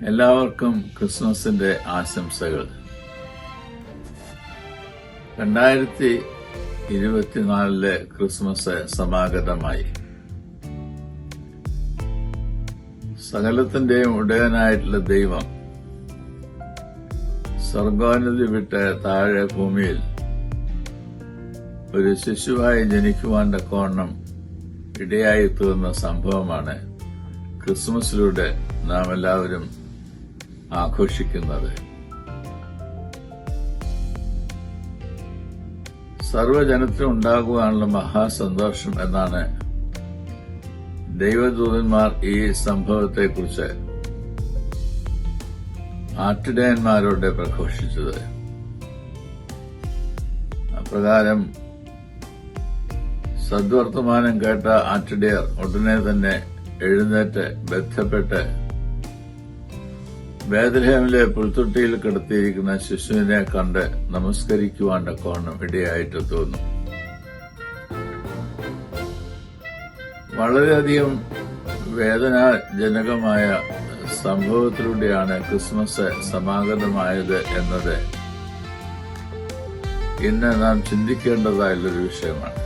എല്ലാവർക്കും ക്രിസ്മസിന്റെ ആശംസകൾ. 2024 ക്രിസ്മസ് സമാഗതമായി. സകലത്തിന്റെയും ഉടയനായിട്ടുള്ള ദൈവം സ്വർഗോന്നതി വിട്ട് താഴെ ഭൂമിയിൽ ഒരു ശിശുവായി ജനിക്കുവാൻ തക്കവണ്ണം ഇടയായി തീർന്ന സംഭവമാണ് ക്രിസ്മസിലൂടെ നാം എല്ലാവരും ആഘോഷിക്കുന്നത്. സർവ്വജനത്തിനും ഉണ്ടാകുവാനുള്ള മഹാസന്തോഷം എന്നാണ് ദൈവദൂതന്മാർ ഈ സംഭവത്തെക്കുറിച്ച് ആട്ടിടയന്മാരോട് പ്രഘോഷിച്ചത്. അപ്രകാരം സദ്വർത്തമാനം കേട്ട ആട്ടിടയർ ഉടനെ തന്നെ എഴുന്നേറ്റ് ബന്ധപ്പെട്ട് ബേത്ലഹേമിലെ പുൽത്തൊട്ടിയിൽ കിടത്തിയിരിക്കുന്ന ശിശുവിനെ കണ്ട് നമസ്കരിക്കുവാൻ തക്കവണ്ണം ഇടയായിട്ട് തോന്നും. വളരെയധികം വേദനാജനകമായ സംഭവത്തിലൂടെയാണ് ക്രിസ്മസ് സമാഗതമായത് എന്നത് ഇന്ന് നാം ചിന്തിക്കേണ്ടതായുള്ളൊരു വിഷയമാണ്.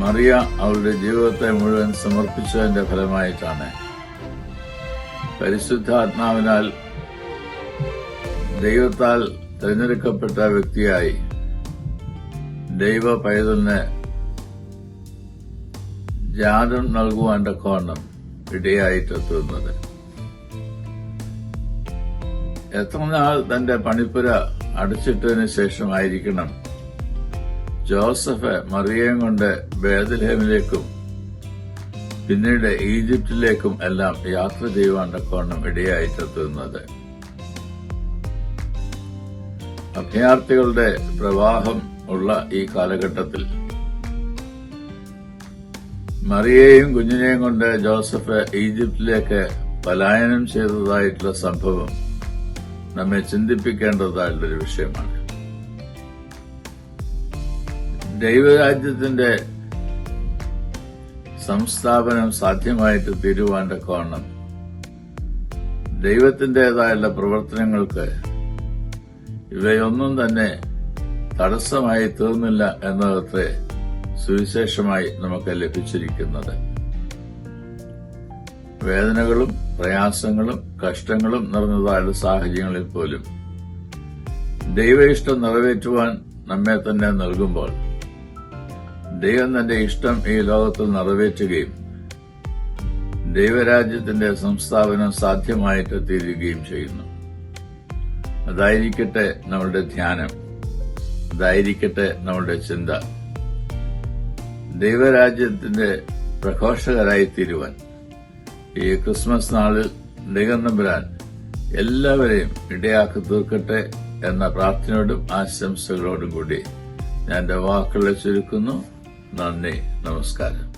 മറിയ അവളുടെ ജീവിതത്തെ മുഴുവൻ സമർപ്പിച്ചതിന്റെ ഫലമായിട്ടാണ് പരിശുദ്ധാത്മാവിനാൽ ദൈവത്താൽ തിരഞ്ഞെടുക്കപ്പെട്ട വ്യക്തിയായി ദൈവ പൈതലിന് ജാതം നൽകുവാൻ തക്കവണ്ണം ഇടയായിട്ടെത്തുന്നത്. എത്ര നാൾ തന്റെ പണിപ്പുര അടച്ചിട്ടതിനു ശേഷമായിരിക്കണം ജോസഫ് മറിയയും കൊണ്ട് ബേത്ലഹേമിലേക്കും പിന്നീട് ഈജിപ്തിലേക്കും എല്ലാം യാത്ര ചെയ്യുവാൻ തക്കവണ്ണം ഇടയായിട്ടെത്തുന്നത്. അഭയാർത്ഥികളുടെ പ്രവാഹം ഉള്ള ഈ കാലഘട്ടത്തിൽ മറിയയെയും കുഞ്ഞിനെയും കൊണ്ട് ജോസഫ് ഈജിപ്തിലേക്ക് പലായനം ചെയ്തതായിട്ടുള്ള സംഭവം നമ്മെ ചിന്തിപ്പിക്കേണ്ടതായിട്ടുള്ളൊരു വിഷയമാണ്. ദൈവരാജ്യത്തിന്റെ സംസ്ഥാപനം സാധ്യമായിട്ട് തീരുവാൻ തക്കവണ്ണം ദൈവത്തിന്റേതായുള്ള പ്രവർത്തനങ്ങൾക്ക് ഇവയൊന്നും തന്നെ തടസ്സമായി തീർന്നില്ല എന്നതത്രേ സുവിശേഷമായി നമുക്ക് ലഭിച്ചിരിക്കുന്നത്. വേദനകളും പ്രയാസങ്ങളും കഷ്ടങ്ങളും നിറഞ്ഞതായുള്ള സാഹചര്യങ്ങളിൽ പോലും ദൈവ ഇഷ്ടം നിറവേറ്റുവാൻ നമ്മെ തന്നെ നൽകുമ്പോൾ ദൈവം തന്റെ ഇഷ്ടം ഈ ലോകത്തിൽ നിറവേറ്റുകയും ദൈവരാജ്യത്തിന്റെ സംസ്ഥാപനം സാധ്യമായിട്ട് തീരുകയും ചെയ്യുന്നു. അതായിരിക്കട്ടെ നമ്മളുടെ ധ്യാനം, അതായിരിക്കട്ടെ നമ്മളുടെ ചിന്ത. ദൈവരാജ്യത്തിന്റെ പ്രഘോഷകരായി തീരുവാൻ ഈ ക്രിസ്മസ് നാളിൽ ദൈവം തമ്പുരാൻ എല്ലാവരെയും ഇടയാക്കി തീർക്കട്ടെ എന്ന പ്രാർത്ഥനയോടും ആശംസകളോടും കൂടി ഞാൻ എന്റെ വാക്കുകളെ ചുരുക്കുന്നു. നന്ദി, നമസ്കാരം.